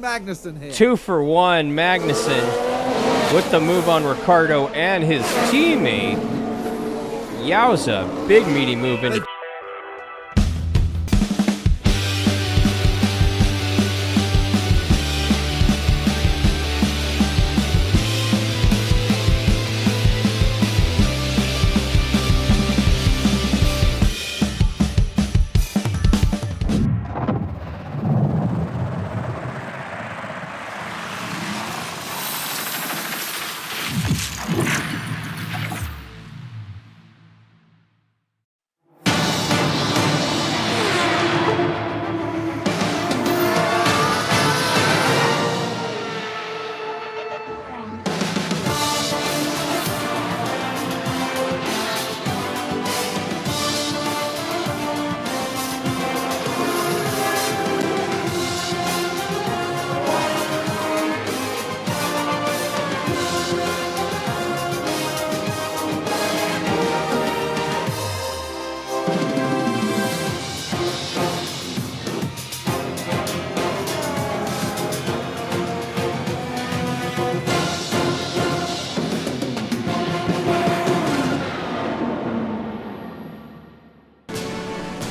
Magnussen here. 2 for 1. Magnussen with the move on Ricciardo and his teammate. Yowza. Big meaty move into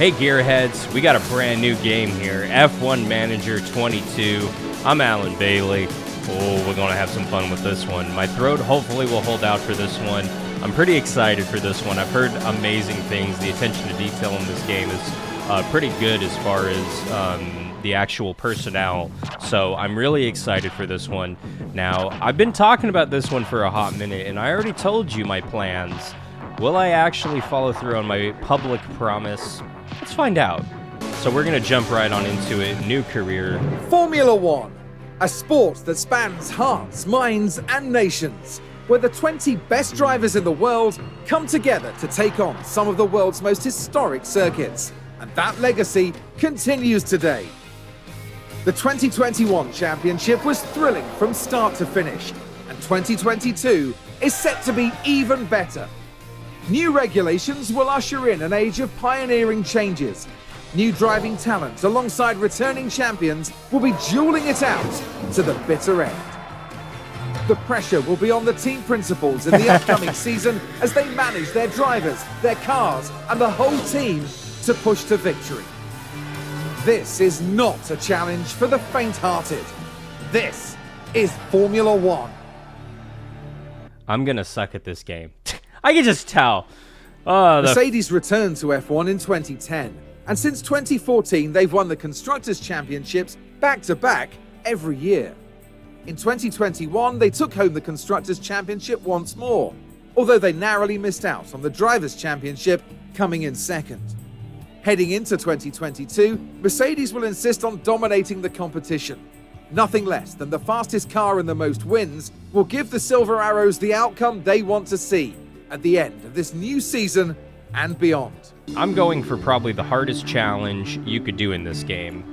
Hey Gearheads, we got a brand new game here, F1 Manager 22. I'm Alan Bailey. Oh, we're gonna have some fun with this one. My throat hopefully will hold out for this one. I'm pretty excited for this one. I've heard amazing things. The attention to detail in this game is pretty good as far as the actual personnel. So I'm really excited for this one. Now, I've been talking about this one for a hot minute, and I already told you my plans. Will I actually follow through on my public promise? Let's find out. So we're going to jump right on into it. New career. Formula One, a sport that spans hearts, minds, and nations, where the 20 best drivers in the world come together to take on some of the world's most historic circuits. And that legacy continues today. The 2021 championship was thrilling from start to finish, and 2022 is set to be even better. New regulations will usher in an age of pioneering changes. New driving talent alongside returning champions will be dueling it out to the bitter end. The pressure will be on the team principals in the upcoming season as they manage their drivers, their cars, and the whole team to push to victory. This is not a challenge for the faint-hearted. This is Formula One. I'm gonna suck at this game. I can just tell. Mercedes returned to F1 in 2010, and since 2014 they've won the Constructors' Championships back-to-back every year. In 2021 they took home the Constructors' Championship once more, although they narrowly missed out on the Drivers' Championship, coming in second. Heading into 2022, Mercedes will insist on dominating the competition. Nothing less than the fastest car and the most wins will give the Silver Arrows the outcome they want to see at the end of this new season and beyond. I'm going for probably the hardest challenge you could do in this game.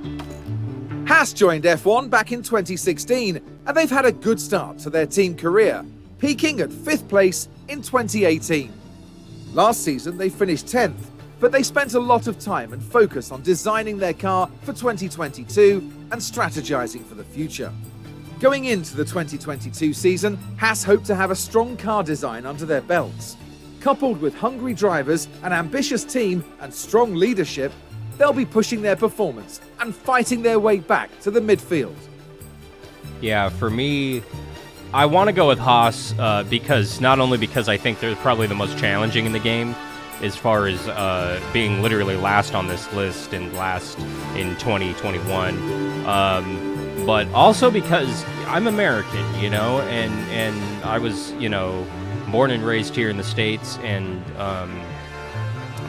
Haas joined F1 back in 2016, and they've had a good start to their team career, peaking at 5th place in 2018. Last season they finished 10th, but they spent a lot of time and focus on designing their car for 2022 and strategizing for the future. Going into the 2022 season, Haas hope to have a strong car design under their belts. Coupled with hungry drivers, an ambitious team, and strong leadership, they'll be pushing their performance and fighting their way back to the midfield. Yeah, for me, I want to go with Haas because not only because I think they're probably the most challenging in the game, as far as being literally last on this list and last in 2021, but also because I'm American, you know, and I was, you know, born and raised here in the States, and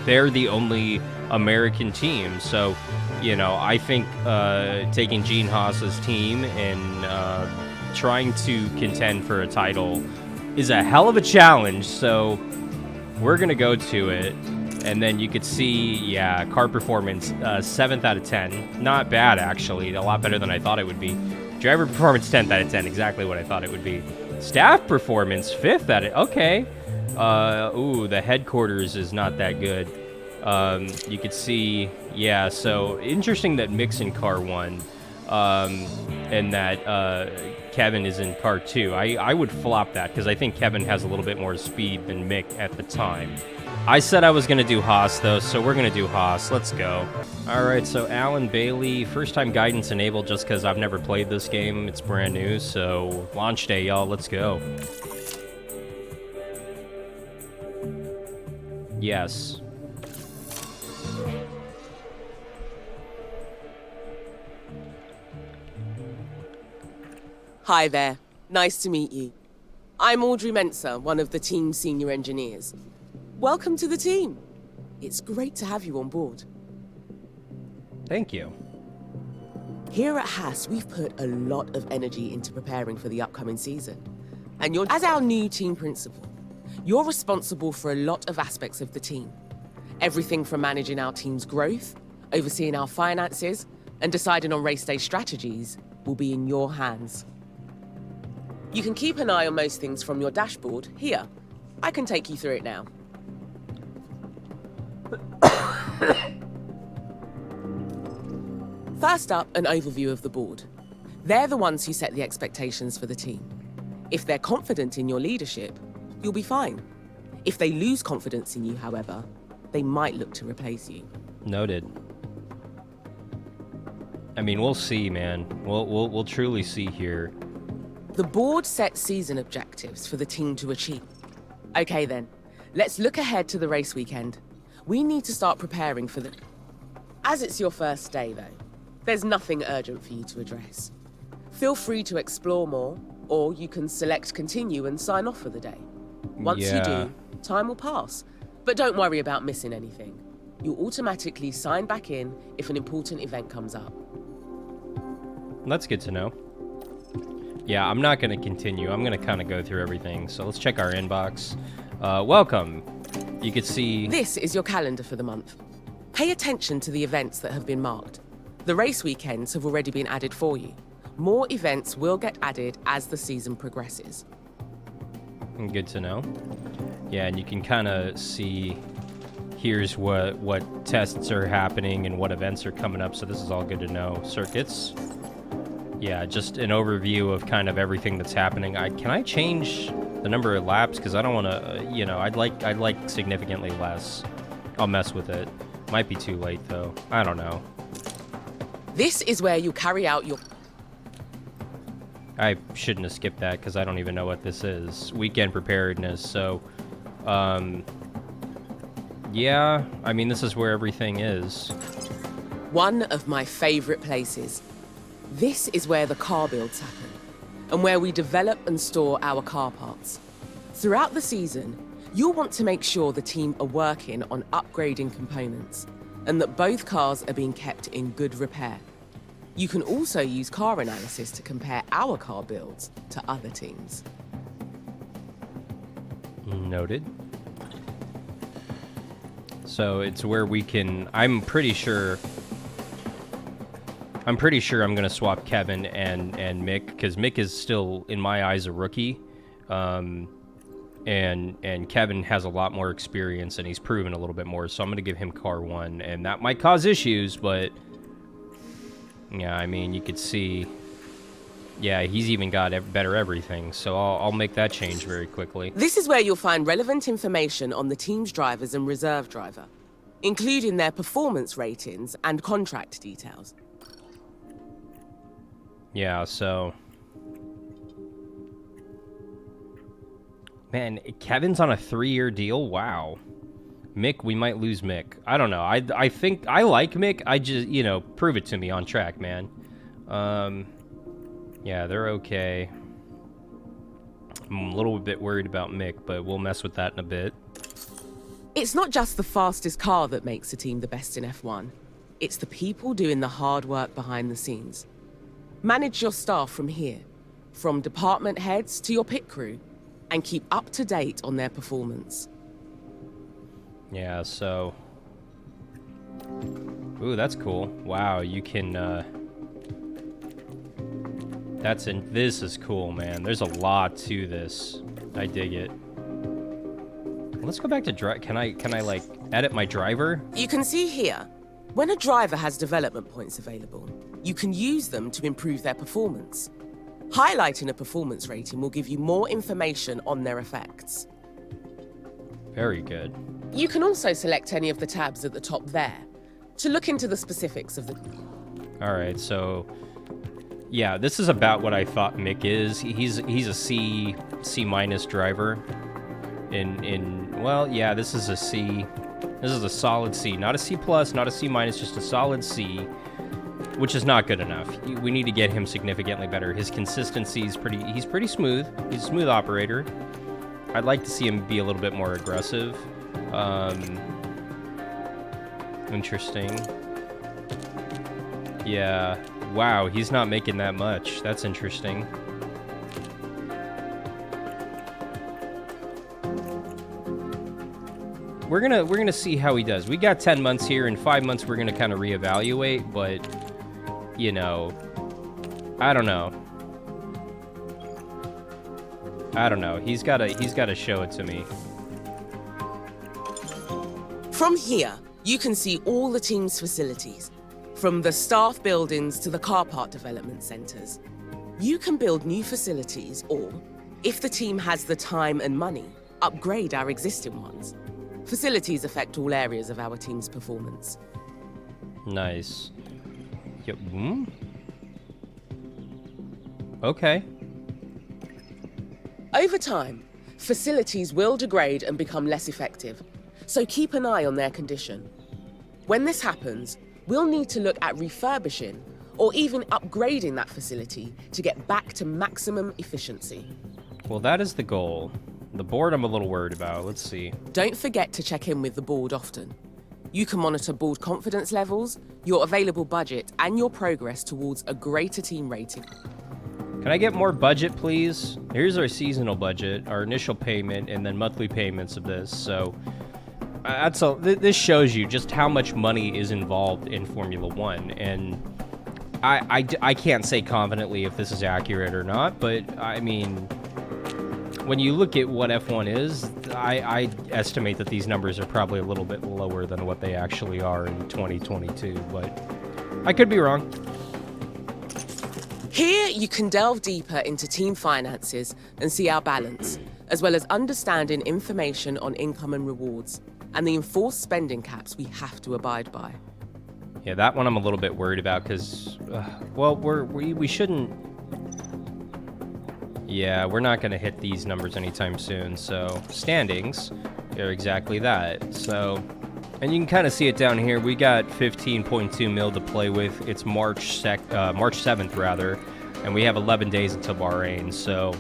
they're the only American team. So, you know, I think taking Gene Haas's team and trying to contend for a title is a hell of a challenge. So we're going to go to it. And then you could see, yeah, car performance, 7th out of 10. Not bad, actually. A lot better than I thought it would be. Driver performance, 10th out of 10. Exactly what I thought it would be. Staff performance, 5th out of... Okay. Ooh, the headquarters is not that good. You could see... Yeah, so interesting that Mixon car won. and that Kevin is in car 2. I would flop that because I think Kevin has a little bit more speed than Mick at the time. I said I was going to do Haas, though, so we're going to do Haas. Let's go. All right, so Alan Bailey, first time guidance enabled just because I've never played this game. It's brand new, so launch day, y'all. Let's go. Yes. Hi there. Nice to meet you. I'm Audrey Mensa, one of the team's senior engineers. Welcome to the team. It's great to have you on board. Thank you. Here at Haas, we've put a lot of energy into preparing for the upcoming season. And as our new team principal, you're responsible for a lot of aspects of the team. Everything from managing our team's growth, overseeing our finances, and deciding on race day strategies will be in your hands. You can keep an eye on most things from your dashboard here. I can take you through it now. First up, an overview of the board. They're the ones who set the expectations for the team. If they're confident in your leadership, you'll be fine. If they lose confidence in you, however, they might look to replace you. Noted. I mean, we'll see, man. We'll truly see here. The board sets season objectives for the team to achieve. Okay then, let's look ahead to the race weekend. We need to start preparing for the... As it's your first day though, there's nothing urgent for you to address. Feel free to explore more, or you can select continue and sign off for the day. Once you do, time will pass. But don't worry about missing anything. You'll automatically sign back in if an important event comes up. That's good to know. Yeah, I'm not going to continue. I'm going to kind of go through everything. So let's check our inbox. Welcome. You can see... This is your calendar for the month. Pay attention to the events that have been marked. The race weekends have already been added for you. More events will get added as the season progresses. Good to know. Yeah, and you can kind of see here's what tests are happening and what events are coming up. So this is all good to know. Circuits. Yeah, just an overview of kind of everything that's happening. Can I change the number of laps? Because I don't want to, I'd like significantly less. I'll mess with it. Might be too late, though. I don't know. This is where you carry out your... I shouldn't have skipped that because I don't even know what this is. Weekend preparedness, so... yeah, I mean, this is where everything is. One of my favorite places. This is where the car builds happen, and where we develop and store our car parts. Throughout the season, you'll want to make sure the team are working on upgrading components, and that both cars are being kept in good repair. You can also use car analysis to compare our car builds to other teams. Noted. So it's where we can... I'm pretty sure I'm going to swap Kevin and Mick, because Mick is still, in my eyes, a rookie. And Kevin has a lot more experience, and he's proven a little bit more, so I'm going to give him car 1. And that might cause issues, but... yeah, I mean, you could see... yeah, he's even got better everything, so I'll make that change very quickly. This is where you'll find relevant information on the team's drivers and reserve driver, including their performance ratings and contract details. Yeah, so... man, Kevin's on a 3-year deal? Wow. Mick, we might lose Mick. I don't know. I think... I like Mick. I just, prove it to me on track, man. Yeah, they're okay. I'm a little bit worried about Mick, but we'll mess with that in a bit. It's not just the fastest car that makes a team the best in F1. It's the people doing the hard work behind the scenes. Manage your staff from here, from department heads to your pit crew, and keep up to date on their performance. Yeah, so... ooh, that's cool. Wow, you can, this is cool, man. There's a lot to this. I dig it. Let's go back to can I like edit my driver? You can see here, when a driver has development points available, you can use them to improve their performance. Highlighting a performance rating will give you more information on their effects. Very good. You can also select any of the tabs at the top there to look into the specifics of the... All right, so yeah, this is about what I thought Mick is. He's a C minus driver. Well, yeah, this is a C. This is a solid C, not a C plus, not a C minus, just a solid C, which is not good enough. We need to get him significantly better. His consistency is he's pretty smooth. He's a smooth operator. I'd like to see him be a little bit more aggressive. Interesting. Yeah. Wow, he's not making that much. That's interesting. We're gonna see how he does. We got 10 months here. In 5 months, we're gonna kind of reevaluate. But you know, I don't know. He's gotta show it to me. From here, you can see all the team's facilities, from the staff buildings to the car park development centres. You can build new facilities or, if the team has the time and money, upgrade our existing ones. Facilities affect all areas of our team's performance. Nice. Yep. Okay. Over time, facilities will degrade and become less effective, so keep an eye on their condition. When this happens, we'll need to look at refurbishing or even upgrading that facility to get back to maximum efficiency. Well, that is the goal. The board I'm a little worried about. Let's see. Don't forget to check in with the board often. You can monitor board confidence levels, your available budget, and your progress towards a greater team rating. Can I get more budget, please? Here's our seasonal budget, our initial payment, and then monthly payments of this. So this shows you just how much money is involved in Formula One. And I can't say confidently if this is accurate or not, but I mean, when you look at what F1 is, I estimate that these numbers are probably a little bit lower than what they actually are in 2022, but I could be wrong. Here, you can delve deeper into team finances and see our balance, as well as understanding information on income and rewards, and the enforced spending caps we have to abide by. Yeah, that one I'm a little bit worried about because, well, we shouldn't... Yeah, we're not going to hit these numbers anytime soon, so standings are exactly that. So, and you can kind of see it down here. We got 15.2 mil to play with. It's March 7th, rather, and we have 11 days until Bahrain. So,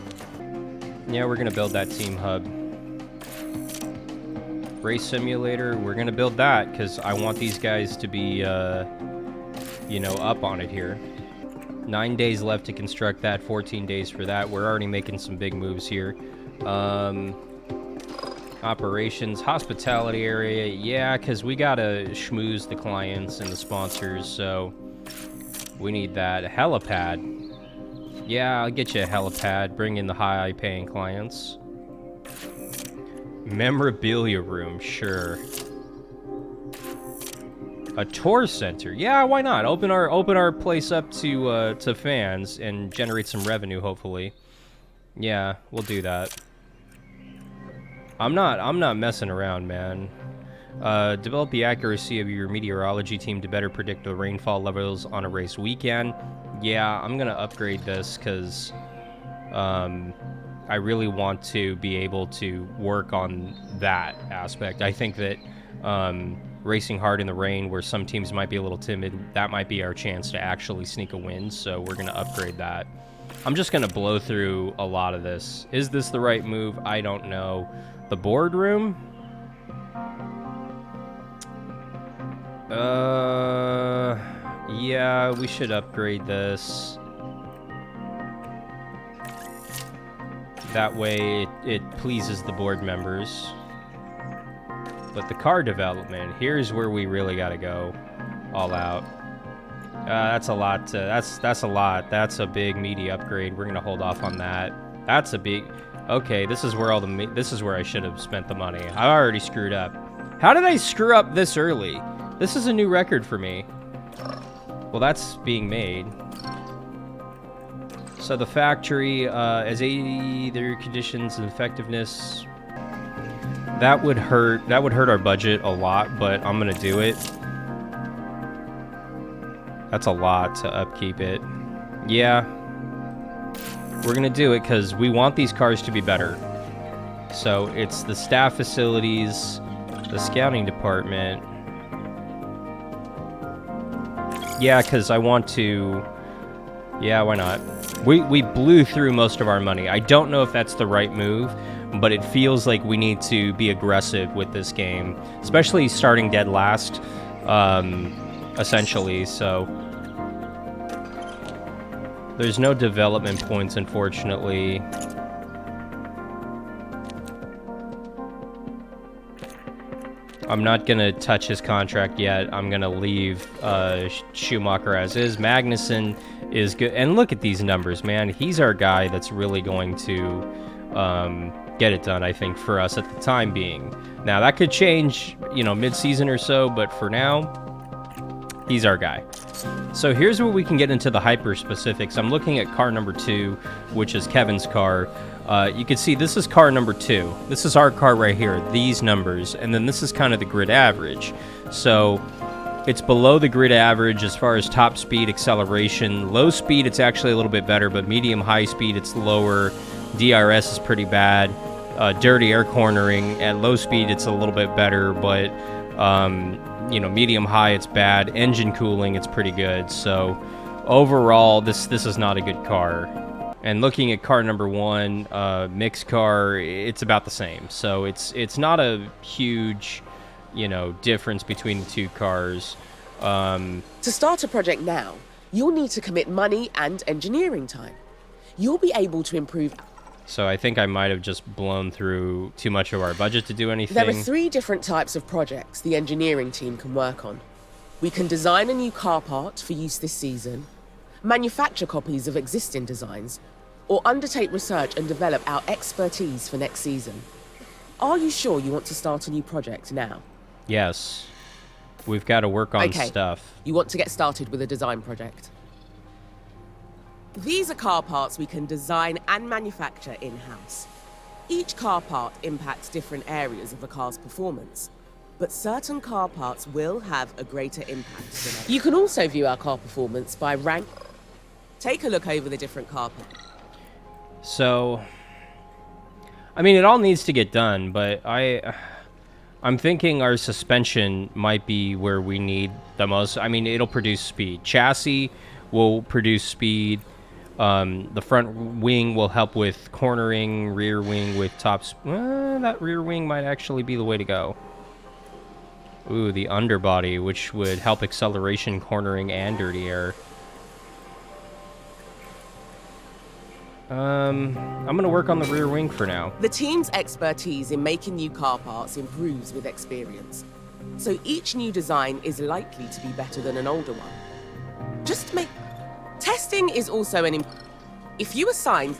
yeah, we're going to build that team hub. Race simulator, we're going to build that because I want these guys to be, you know, up on it here. 9 days left to construct that, 14 days for that. We're already making some big moves here. Operations, hospitality area, yeah, because we gotta schmooze the clients and the sponsors, so we need that. Helipad. Yeah, I'll get you a helipad. Bring in the high-paying clients. Memorabilia room, sure. A tour center, yeah, why not? Open our place up to fans and generate some revenue, hopefully. Yeah, we'll do that. I'm not messing around, man. Develop the accuracy of your meteorology team to better predict the rainfall levels on a race weekend. Yeah, I'm gonna upgrade this because I really want to be able to work on that aspect. I think that racing hard in the rain, where some teams might be a little timid, that might be our chance to actually sneak a win, so we're going to upgrade that. I'm just going to blow through a lot of this. Is this the right move? I don't know. The boardroom? Yeah, we should upgrade this. That way it pleases the board members. But the car development, here's where we really got to go all out. That's a lot. That's a lot. That's a big meaty upgrade. We're gonna hold off on that. That's a big. Okay, this is where this is where I should have spent the money. I already screwed up. How did I screw up this early? This is a new record for me. Well, that's being made. So the factory, as their conditions and effectiveness, that would hurt our budget a lot, but I'm gonna do it. That's a lot to upkeep it. Yeah, we're gonna do it because we want these cars to be better. So it's the staff facilities, the scouting department. Yeah, because I want to... Yeah, why not? We blew through most of our money. I don't know if that's the right move, but it feels like we need to be aggressive with this game, especially starting dead last, essentially, so... There's no development points, unfortunately. I'm not going to touch his contract yet. I'm going to leave Schumacher as is. Magnussen is good. And look at these numbers, man. He's our guy that's really going to get it done, I think, for us at the time being. Now, that could change, you know, mid-season or so, but for now, he's our guy. So here's where we can get into the hyper-specifics. I'm looking at car number 2, which is Kevin's car. You can see this is car number 2. This is our car right here, these numbers. And then this is kind of the grid average. So it's below the grid average as far as top speed, acceleration. Low speed, it's actually a little bit better, but medium-high speed, it's lower. DRS is pretty bad. Dirty air cornering. At low speed, it's a little bit better, but... you know, medium high, it's bad. Engine cooling, it's pretty good. So overall, this is not a good car. And looking at car number 1, mixed car, it's about the same. So it's not a huge, you know, difference between the two cars. To start a project now, you'll need to commit money and engineering time. You'll be able to improve... So I think I might have just blown through too much of our budget to do anything. There are 3 different types of projects the engineering team can work on. We can design a new car part for use this season, manufacture copies of existing designs, or undertake research and develop our expertise for next season. Are you sure you want to start a new project now? Yes. We've got to work on stuff. You want to get started with a design project. These are car parts we can design and manufacture in-house. Each car part impacts different areas of a car's performance, but certain car parts will have a greater impact than others. You can also view our car performance by rank. Take a look over the different car parts. So, I mean, it all needs to get done, but I'm thinking our suspension might be where we need the most. I mean, it'll produce speed. Chassis will produce speed. The front wing will help with cornering, rear wing with tops. That rear wing might actually be the way to go. Ooh, the underbody, which would help acceleration, cornering, and dirty air. I'm going to work on the rear wing for now. The team's expertise in making new car parts improves with experience, so each new design is likely to be better than an older one. Just make... Testing is also if you assign...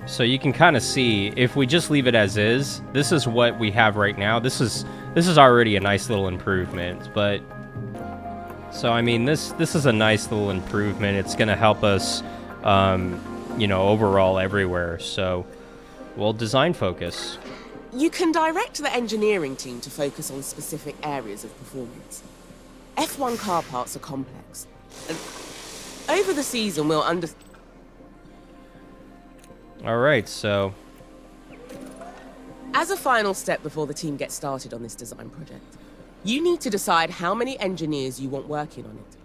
So you can kind of see, if we just leave it as is, this is what we have right now. This is already a nice little improvement, but... So, I mean, this is a nice little improvement. It's going to help us, you know, overall everywhere. So, we'll design focus. You can direct the engineering team to focus on specific areas of performance. F1 car parts are complex. And over the season, we'll All right, so... As a final step before the team gets started on this design project, you need to decide how many engineers you want working on it.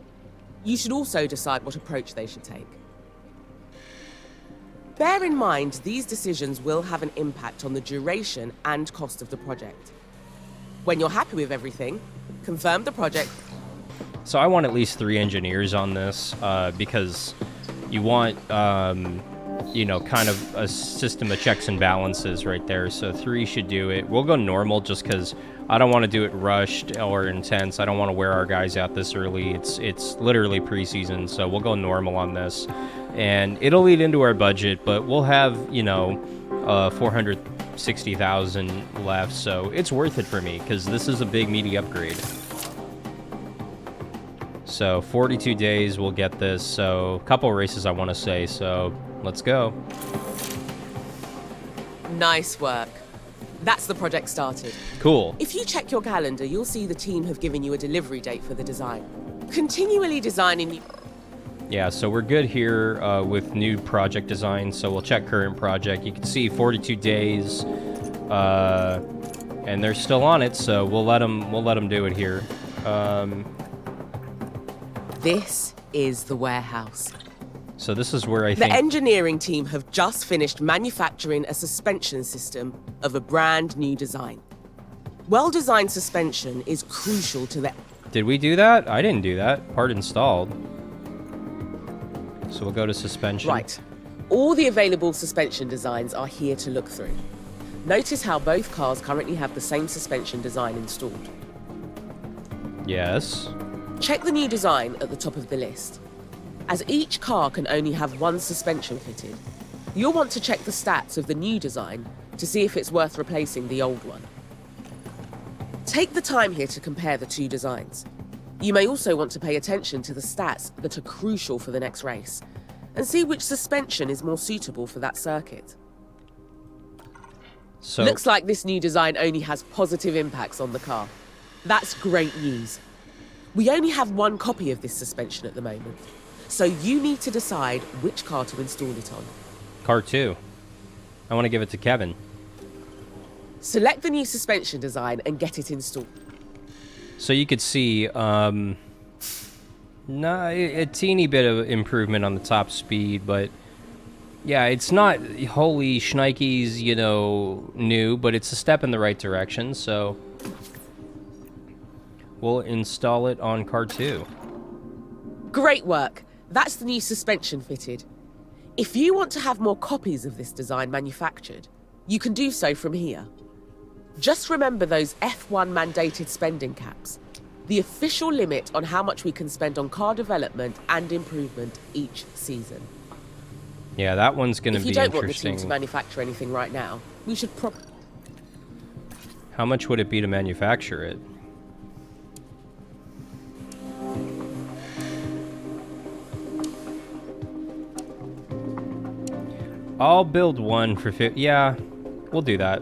You should also decide what approach they should take. Bear in mind, these decisions will have an impact on the duration and cost of the project. When you're happy with everything, confirm the project. So I want at least 3 engineers on this, because you want, you know, kind of a system of checks and balances right there. So 3 should do it. We'll go normal just because I don't want to do it rushed or intense. I don't want to wear our guys out this early. It's literally preseason, so we'll go normal on this. And it'll lead into our budget, but we'll have, you know, 460,000 left, so it's worth it for me because this is a big meaty upgrade. So 42 days we'll get this. So a couple races I want to say. So let's go. Nice work. That's the project started. Cool. If you check your calendar, you'll see the team have given you a delivery date for the design. Continually designing... Yeah, so we're good here with new project design. So we'll check current project. You can see 42 days, and they're still on it. So we'll let them do it here. This is the warehouse. So this is where I The think... engineering team have just finished manufacturing a suspension system of a brand new design. Well-designed suspension is crucial to the... Did we do that? I didn't do that. Part installed. So we'll go to suspension. Right. All the available suspension designs are here to look through. Notice how both cars currently have the same suspension design installed. Yes. Check the new design at the top of the list. As each car can only have one suspension fitted, you'll want to check the stats of the new design to see if it's worth replacing the old one. Take the time here to compare the two designs. You may also want to pay attention to the stats that are crucial for the next race, and see which suspension is more suitable for that circuit. So Looks like this new design only has positive impacts on the car. That's great news. We only have one copy of this suspension at the moment, so you need to decide which car to install it on. car 2. I want to give it to Kevin. Select the new suspension design and get it installed. So you could see a teeny bit of improvement on the top speed, but yeah, it's not holy shnikes, you know, new, but it's a step in the right direction, so we'll install it on car 2. Great work. That's the new suspension fitted. If you want to have more copies of this design manufactured, you can do so from here. Just remember those F1 mandated spending caps, the official limit on how much we can spend on car development and improvement each season. Yeah, that one's going to If be you don't want the interesting. team to manufacture anything right now, we should How much would it be to manufacture it? I'll build one for 50. Yeah, we'll do that.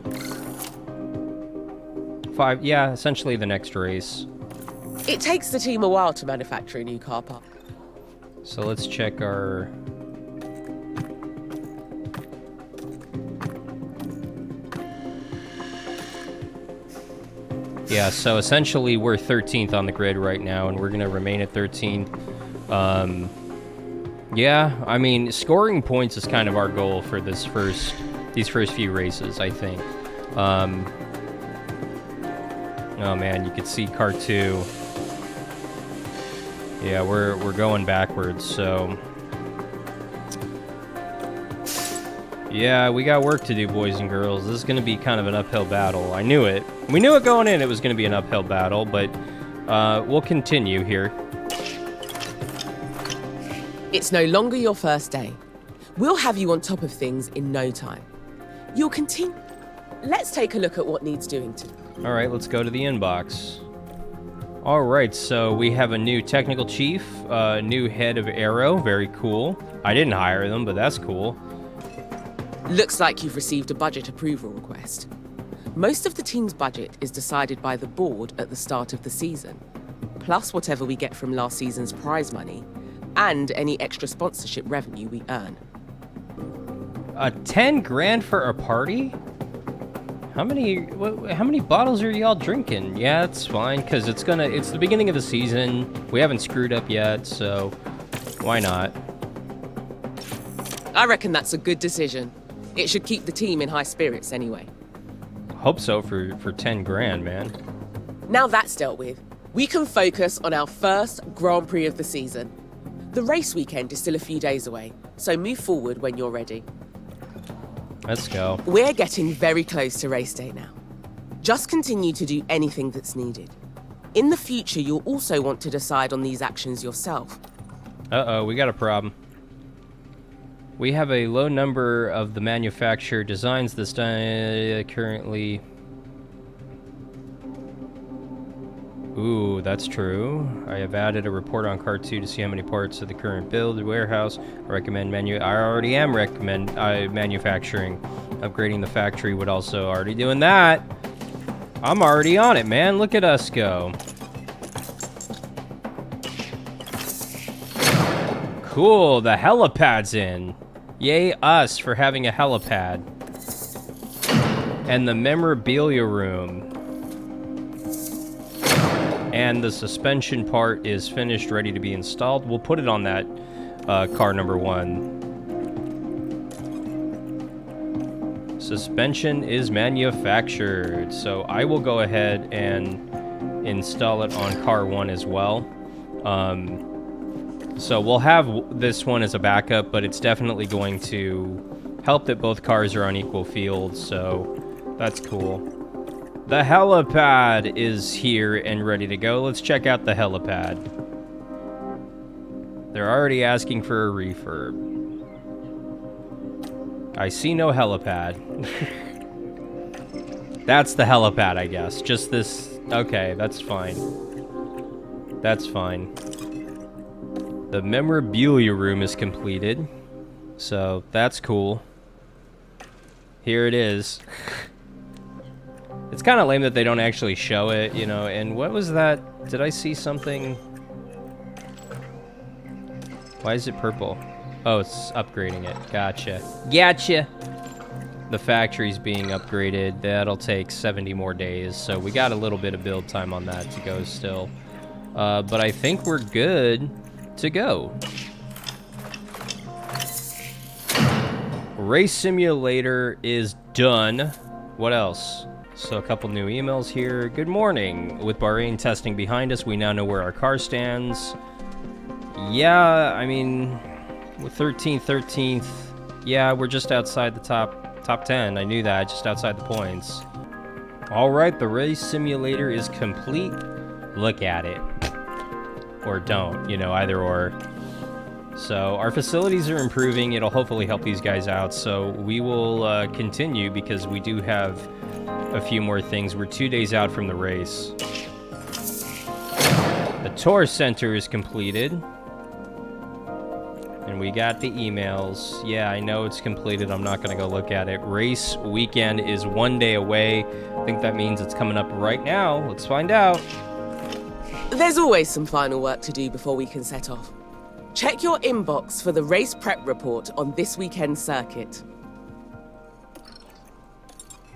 5. Yeah, essentially the next race. It takes the team a while to manufacture a new car part. So let's check our... Yeah, so essentially we're 13th on the grid right now, and we're going to remain at 13th. Yeah, I mean, scoring points is kind of our goal for these first few races, I think. Oh man, you could see car 2. Yeah, we're going backwards, so... Yeah, we got work to do, boys and girls. This is going to be kind of an uphill battle. I knew it. We knew it going in, it was going to be an uphill battle, but we'll continue here. It's no longer your first day. We'll have you on top of things in no time. You'll continue... Let's take a look at what needs doing to... All right, let's go to the inbox. All right, so we have a new technical chief, new head of Aero. Very cool. I didn't hire them, but that's cool. Looks like you've received a budget approval request. Most of the team's budget is decided by the board at the start of the season, plus whatever we get from last season's prize money, and any extra sponsorship revenue we earn. 10 grand for a party? How many bottles are y'all drinking? Yeah, it's fine, because it's the beginning of the season. We haven't screwed up yet, so why not? I reckon that's a good decision. It should keep the team in high spirits anyway. Hope so for 10 grand, man. Now that's dealt with, we can focus on our first Grand Prix of the season. The race weekend is still a few days away, so move forward when you're ready. Let's go. We're getting very close to race day now. Just continue to do anything that's needed. In the future, you'll also want to decide on these actions yourself. Uh-oh, we got a problem. We have a low number of the manufacturer designs this time currently. Ooh, that's true. I have added a report on Car 2 to see how many parts of the current build warehouse. I recommend I already am manufacturing. Upgrading the factory would also already doing that. I'm already on it, man. Look at us go. Cool, the helipad's in. Yay us for having a helipad. And the memorabilia room. And the suspension part is finished, ready to be installed. We'll put it on that car number 1. Suspension is manufactured. So I will go ahead and install it on car 1 as well. So we'll have this one as a backup, but it's definitely going to help that both cars are on equal fields, so that's cool. The helipad is here and ready to go. Let's check out the helipad. They're already asking for a refurb. I see no helipad. That's the helipad, I guess. Just this... Okay, that's fine. That's fine. The memorabilia room is completed. So, that's cool. Here it is. It's kind of lame that they don't actually show it, you know, and what was that? Did I see something? Why is it purple? Oh, it's upgrading it. Gotcha. Gotcha! The factory's being upgraded. That'll take 70 more days, so we got a little bit of build time on that to go still. But I think we're good to go. Race simulator is done. What else? So a couple new emails here. Good morning. With Bahrain testing behind us, we now know where our car stands. Yeah, I mean, with 13th, yeah, we're just outside the top 10. I knew that, just outside the points. All right, the race simulator is complete. Look at it. Or don't, you know, either or. So our facilities are improving. It'll hopefully help these guys out. So we will continue because we do have a few more things. We're 2 days out from the race. The tour center is completed. And we got the emails. Yeah, I know it's completed. I'm not going to go look at it. Race weekend is 1 day away. I think that means it's coming up right now. Let's find out. There's always some final work to do before we can set off. Check your inbox for the race prep report on this weekend's circuit.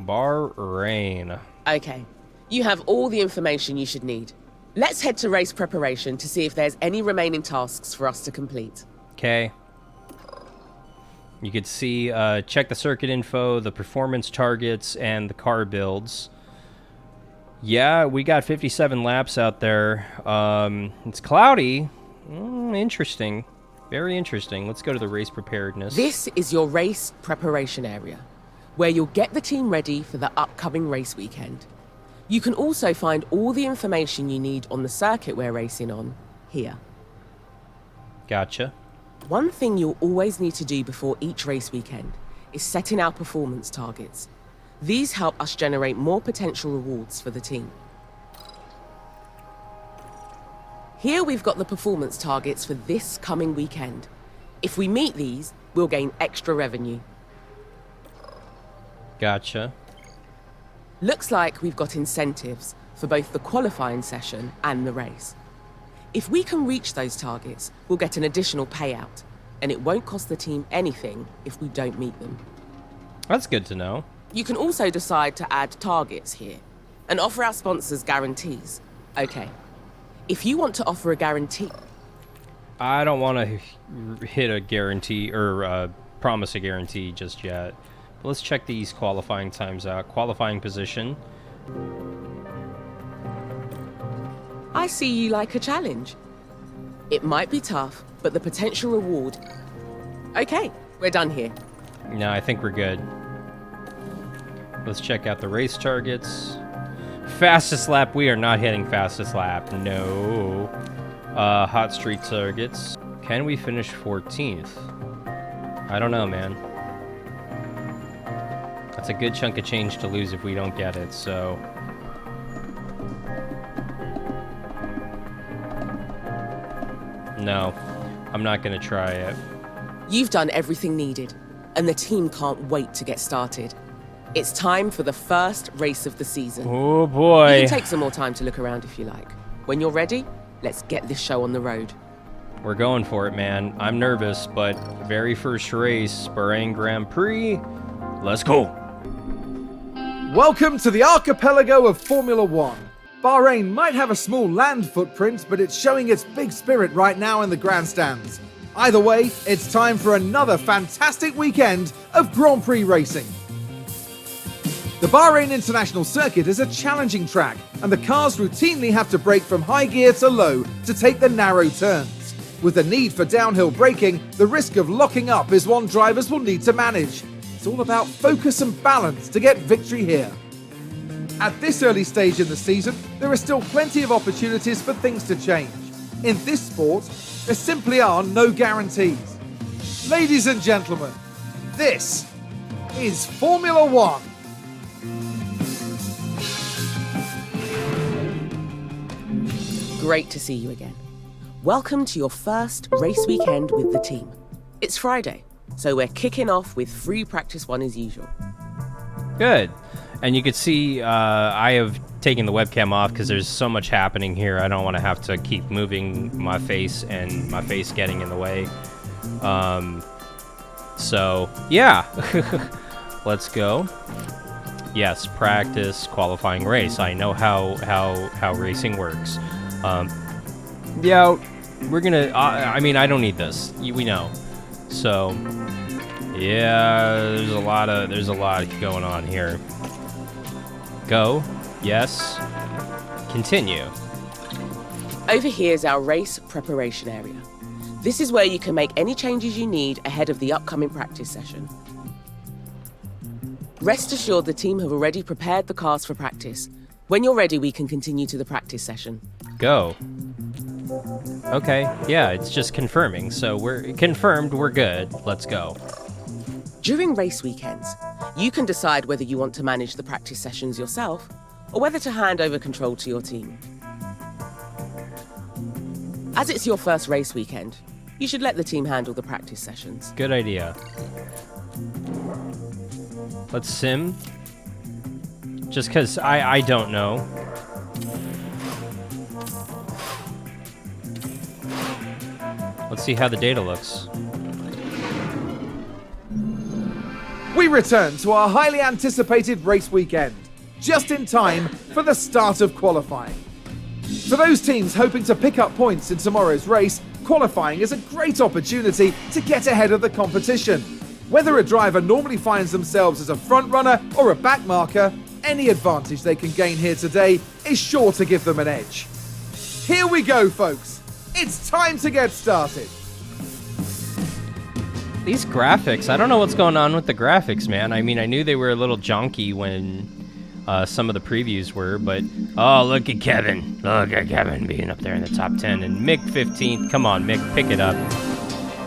Bahrain. Okay, you have all the information you should need. Let's head to race preparation to see if there's any remaining tasks for us to complete. Okay. You could see, check the circuit info, the performance targets, and the car builds. Yeah, we got 57 laps out there. It's cloudy. Interesting. Very interesting. Let's go to the race preparedness. This is your race preparation area, where you'll get the team ready for the upcoming race weekend. You can also find all the information you need on the circuit we're racing on here. Gotcha. One thing you'll always need to do before each race weekend is setting our performance targets. These help us generate more potential rewards for the team. Here we've got the performance targets for this coming weekend. If we meet these, we'll gain extra revenue. Gotcha. Looks like we've got incentives for both the qualifying session and the race. If we can reach those targets, we'll get an additional payout, and it won't cost the team anything if we don't meet them. That's good to know. You can also decide to add targets here and offer our sponsors guarantees. Okay, if you want to offer a guarantee... I don't want to hit a guarantee or promise a guarantee just yet. But let's check these qualifying times out. Qualifying position. I see you like a challenge. It might be tough, but the potential reward... Okay, we're done here. No, I think we're good. Let's check out the race targets. Fastest lap. We are not hitting fastest lap. No. Hot street targets. Can we finish 14th? I don't know, man. That's a good chunk of change to lose if we don't get it, so... No, I'm not going to try it. You've done everything needed, and the team can't wait to get started. It's time for the first race of the season. Oh, boy. You can take some more time to look around if you like. When you're ready, let's get this show on the road. We're going for it, man. I'm nervous, but very first race, Bahrain Grand Prix. Let's go. Welcome to the archipelago of Formula One. Bahrain might have a small land footprint, but it's showing its big spirit right now in the grandstands. Either way, it's time for another fantastic weekend of Grand Prix racing. The Bahrain International Circuit is a challenging track, and the cars routinely have to brake from high gear to low to take the narrow turns. With the need for downhill braking, the risk of locking up is one drivers will need to manage. It's all about focus and balance to get victory here. At this early stage in the season, there are still plenty of opportunities for things to change. In this sport, there simply are no guarantees. Ladies and gentlemen, this is Formula One. Great to see you again. Welcome to your first race weekend with the team. It's Friday, so we're kicking off with free practice one as usual. Good. And you can see I have taken the webcam off because there's so much happening here. I don't want to have to keep moving my face and my face getting in the way. So, yeah. Let's go. Yes, practice, qualifying race. I know how racing works. Yeah, we're gonna. I mean, I don't need this. We know. So, yeah, there's a lot going on here. Go. Yes. Continue. Over here is our race preparation area. This is where you can make any changes you need ahead of the upcoming practice session. Rest assured the team have already prepared the cars for practice. When you're ready, we can continue to the practice session. Go. Okay, yeah, it's just confirming. So we're confirmed, we're good. Let's go. During race weekends, you can decide whether you want to manage the practice sessions yourself or whether to hand over control to your team. As it's your first race weekend, you should let the team handle the practice sessions. Good idea. Let's sim. Just because I don't know. Let's see how the data looks. We return to our highly anticipated race weekend, just in time for the start of qualifying. For those teams hoping to pick up points in tomorrow's race, qualifying is a great opportunity to get ahead of the competition. Whether a driver normally finds themselves as a front runner or a back marker, any advantage they can gain here today is sure to give them an edge. Here we go, folks. It's time to get started. These graphics, I don't know what's going on with the graphics, man. I mean, I knew they were a little junky when some of the previews were, but oh, look at Kevin. Look at Kevin being up there in the top 10. And Mick 15th. Come on, Mick, pick it up.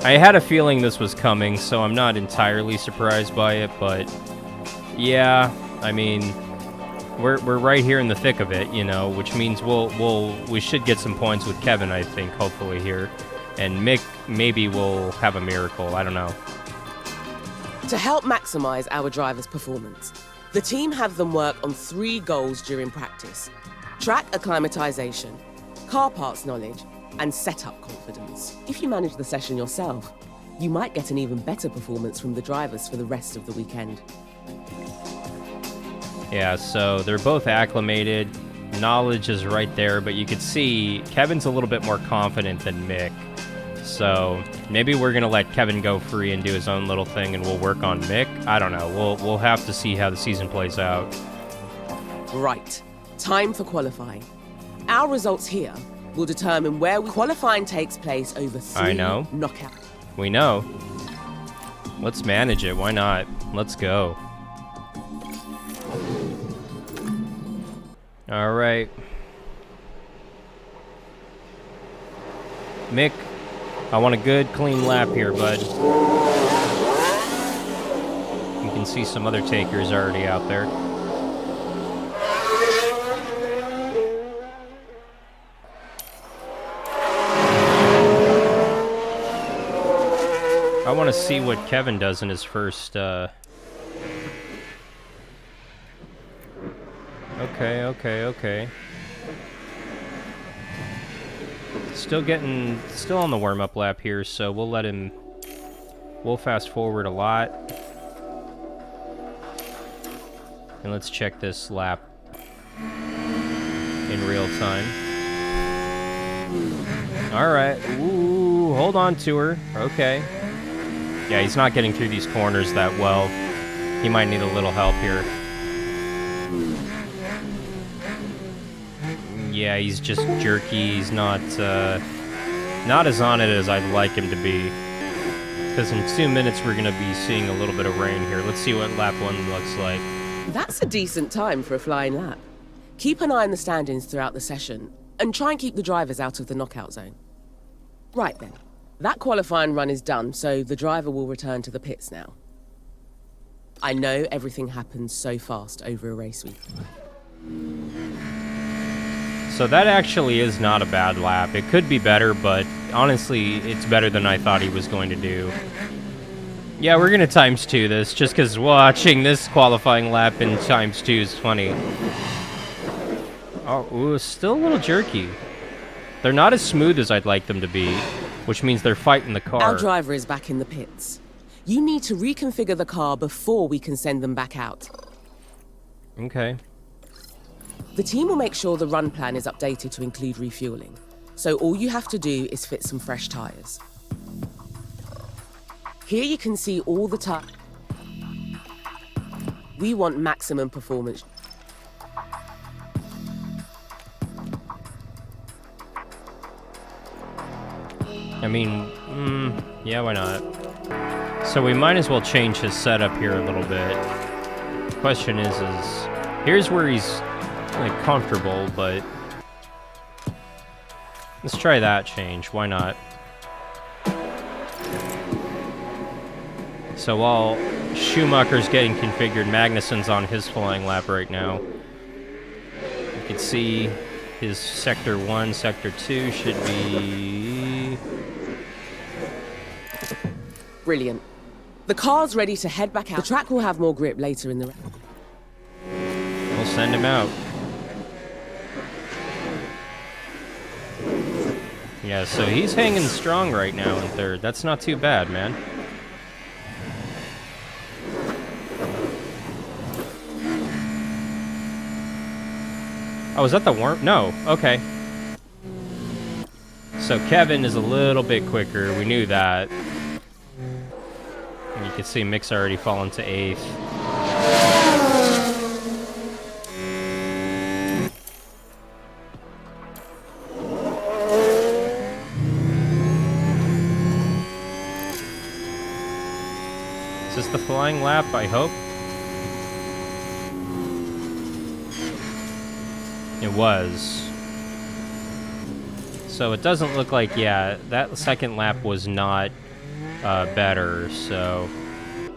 I had a feeling this was coming, so I'm not entirely surprised by it, but yeah, I mean, we're right here in the thick of it, you know, which means we should get some points with Kevin, I think, hopefully here. And Mick maybe will have a miracle, I don't know. To help maximize our drivers' performance, the team have them work on 3 goals during practice: track acclimatization, car parts knowledge, and setup confidence. If you manage the session yourself, you might get an even better performance from the drivers for the rest of the weekend. Yeah, so they're both acclimated. Knowledge is right there, but you could see Kevin's a little bit more confident than Mick. So maybe we're gonna let Kevin go free and do his own little thing, and we'll work on Mick. I don't know. We'll have to see how the season plays out. Right, time for qualifying. Our results here will determine where qualifying takes place over 3 knockout. We know. Let's manage it. Why not? Let's go. All right. Mick, I want a good, clean lap here, bud. You can see some other takers already out there. want to see what Kevin does in his first, Okay. Still on the warm-up lap here, so we'll fast forward a lot. And let's check this lap in real time. Alright, ooh, hold on to her, okay. Yeah, he's not getting through these corners that well. He might need a little help here. Yeah, he's just jerky. He's not as on it as I'd like him to be. Because in 2 minutes we're going to be seeing a little bit of rain here. Let's see what lap 1 looks like. That's a decent time for a flying lap. Keep an eye on the standings throughout the session, and try and keep the drivers out of the knockout zone. Right then. That qualifying run is done, so the driver will return to the pits now. I know everything happens so fast over a race week. So that actually is not a bad lap. It could be better, but honestly, it's better than I thought he was going to do. Yeah, we're going to ×2 this, just because watching this qualifying lap in ×2 is funny. Oh, ooh, still a little jerky. They're not as smooth as I'd like them to be, which means they're fighting the car. Our driver is back in the pits. You need to reconfigure the car before we can send them back out. Okay. The team will make sure the run plan is updated to include refueling. So all you have to do is fit some fresh tyres. Here you can see all the time. We want maximum performance. I mean, yeah, why not? So we might as well change his setup here a little bit. Question is here's where he's like comfortable, but let's try that change. Why not? So while Schumacher's getting configured, Magnussen's on his flying lap right now. You can see his Sector 1, Sector 2 should be... Brilliant. The car's ready to head back out. The track will have more grip later in the race. We'll send him out. Yeah, so he's hanging strong right now in third. That's not too bad, man. Oh, is that the warm? No, okay. So Kevin is a little bit quicker. We knew that. And you can see Mick's already fallen to 8th. Is this the flying lap, I hope? It was. So it doesn't look like, yeah, that second lap was not better, so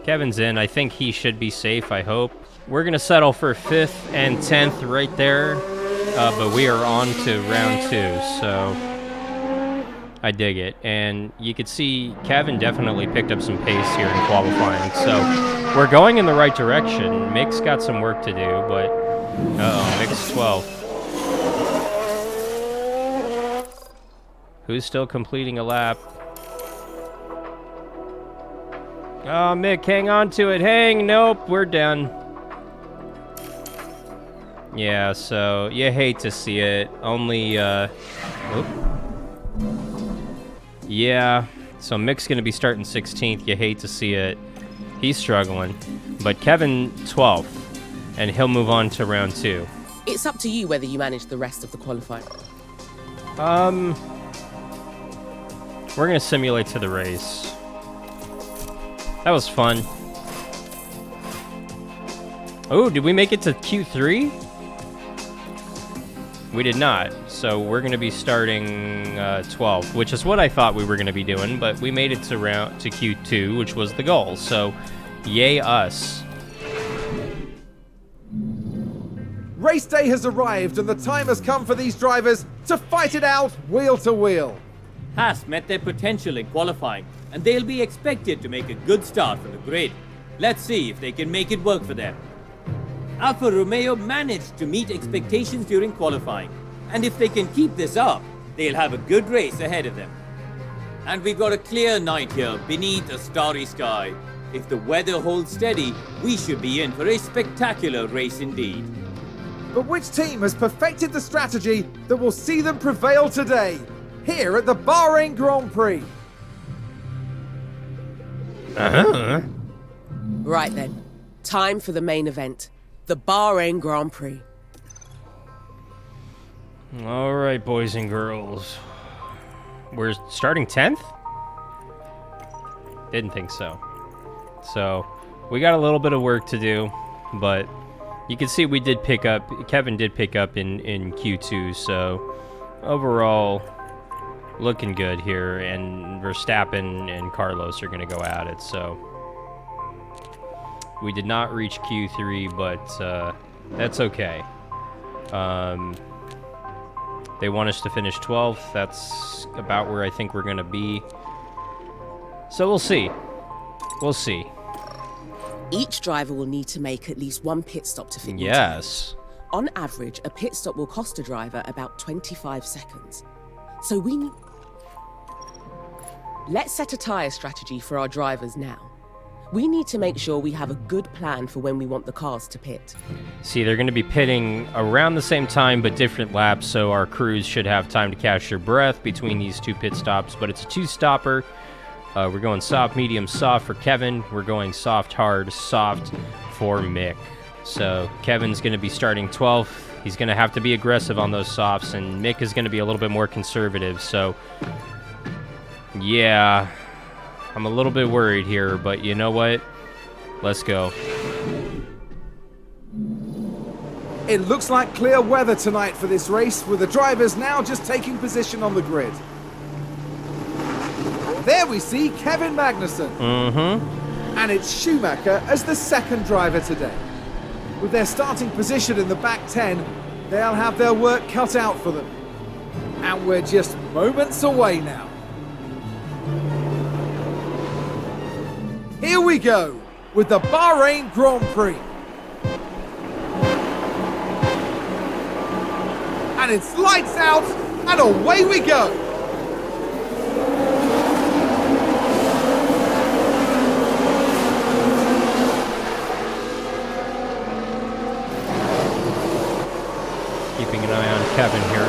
Kevin's in. I think he should be safe, I hope. We're going to settle for 5th and 10th right there, but we are on to round 2, so I dig it. And you could see Kevin definitely picked up some pace here in qualifying, so we're going in the right direction. Mick's got some work to do, but uh-oh, Mick's 12th. Who's still completing a lap? Oh, Mick, hang on to it. Hang. Nope, we're done. Yeah, so you hate to see it. Only, yeah, so Mick's going to be starting 16th. You hate to see it. He's struggling. But Kevin, 12th. And he'll move on to round 2. It's up to you whether you manage the rest of the qualifying. We're going to simulate to the race. That was fun. Oh, did we make it to Q3? We did not. So we're going to be starting 12, which is what I thought we were going to be doing, but we made it to Q2, which was the goal. So yay us. Race day has arrived and the time has come for these drivers to fight it out wheel to wheel. Haas met their potential in qualifying, and they'll be expected to make a good start from the grid. Let's see if they can make it work for them. Alfa Romeo managed to meet expectations during qualifying, and if they can keep this up, they'll have a good race ahead of them. And we've got a clear night here beneath a starry sky. If the weather holds steady, we should be in for a spectacular race indeed. But which team has perfected the strategy that will see them prevail today, here at the Bahrain Grand Prix? Right then, time for the main event, the Bahrain Grand Prix. All right, boys and girls. We're starting 10th? Didn't think so. So, we got a little bit of work to do, but you can see we did pick up, Kevin did pick up in Q2, so overall, looking good here, and Verstappen and Carlos are going to go at it, so we did not reach Q3, but that's okay. They want us to finish 12th. That's about where I think we're going to be. So we'll see. We'll see. Each driver will need to make at least one pit stop to fit. Yes. On average, a pit stop will cost a driver about 25 seconds. So we need... Let's set a tyre strategy for our drivers now. We need to make sure we have a good plan for when we want the cars to pit. See, they're going to be pitting around the same time, but different laps, so our crews should have time to catch their breath between these two pit stops, but it's a two-stopper. We're going soft, medium, soft for Kevin. We're going soft, hard, soft for Mick. So Kevin's going to be starting 12th. He's going to have to be aggressive on those softs, and Mick is going to be a little bit more conservative, so yeah, I'm a little bit worried here, but you know what? Let's go. It looks like clear weather tonight for this race, with the drivers now just taking position on the grid. There we see Kevin Magnussen. And it's Schumacher as the second driver today. With their starting position in the back 10, they'll have their work cut out for them. And we're just moments away now. Here we go with the Bahrain Grand Prix. And it's lights out and away we go. Keeping an eye on Kevin here.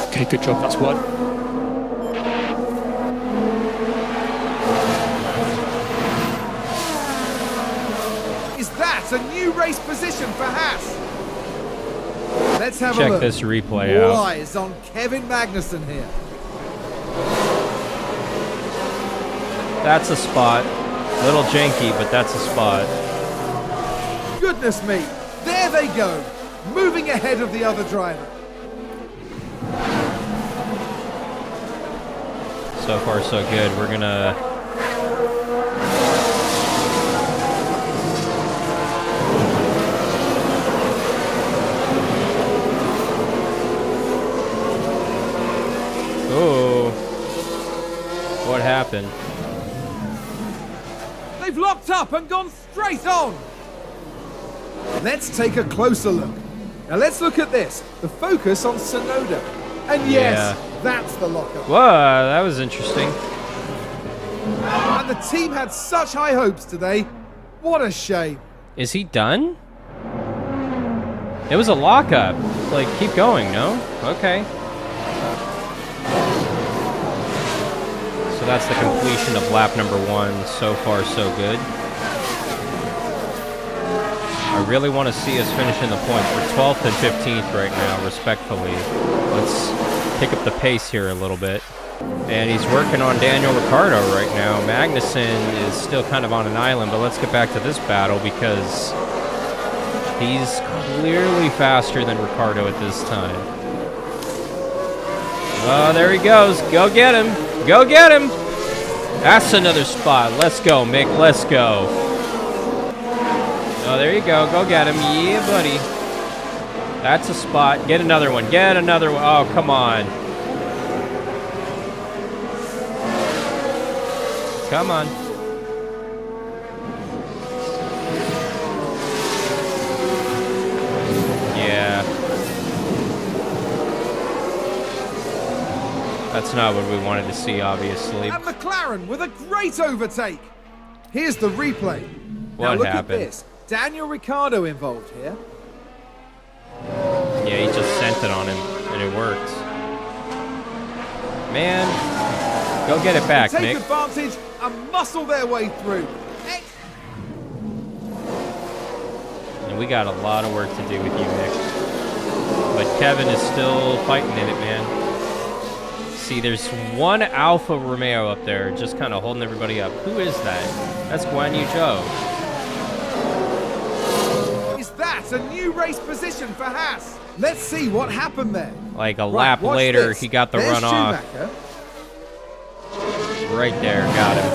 Okay, good job, that's one. Is that a new race position for Haas? Let's have a Check look. this replay All out. eyes on Kevin Magnussen here. That's a spot. Little janky, but that's a spot. Goodness me, there they go, moving ahead of the other driver. So far, so good. We're gonna... Oh. What happened? They've locked up and gone straight on. Let's take a closer look. Now let's look at this, the focus on Tsunoda. And yes, that's the lockup. Whoa, that was interesting. And the team had such high hopes today. What a shame. Is he done? It was a lockup. Like, keep going, no? Okay. So that's the completion of lap number 1. So far, so good. I really want to see us finish in the points. We're 12th and 15th right now, respectfully. Let's pick up the pace here a little bit. And he's working on Daniel Ricciardo right now. Magnussen is still kind of on an island, but let's get back to this battle because he's clearly faster than Ricciardo at this time. Oh, there he goes. Go get him. Go get him. That's another spot. Let's go, Mick. Let's go. Oh, there you go. Go get him. Yeah, buddy. That's a spot. Get another one. Get another one. Oh, come on. Come on. Yeah. That's not what we wanted to see, obviously. And McLaren with a great overtake. Here's the replay. Now What look happened? at this. Daniel Ricciardo involved here. Yeah, he just sent it on him, and it worked. Man, go get it back, Take Mick. advantage and muscle their way through. And we got a lot of work to do with you, Mick. But Kevin is still fighting in it, man. See, there's one Alfa Romeo up there just kind of holding everybody up. Who is that? That's Guan Yu Zhou. Is that a new race position for Haas? Let's see what happened there. Like a Right, lap watch later, this. he got the There's run off. Schumacher. Right there, got him.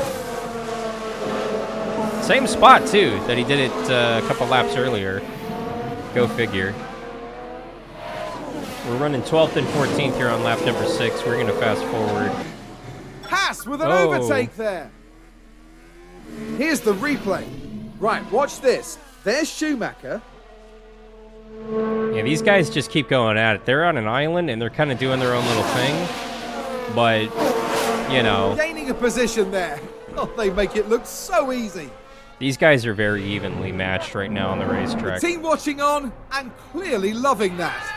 Same spot, too, that he did it a couple laps earlier. Go figure. We're running 12th and 14th here on lap number 6. We're going to fast forward. Haas with an Oh. overtake there. Here's the replay. Right, watch this. There's Schumacher. Yeah, these guys just keep going at it. They're on an island, and they're kind of doing their own little thing. But, you know, Gaining a position there. Oh, they make it look so easy. these guys are very evenly matched right now on the racetrack. Team watching on and clearly loving that.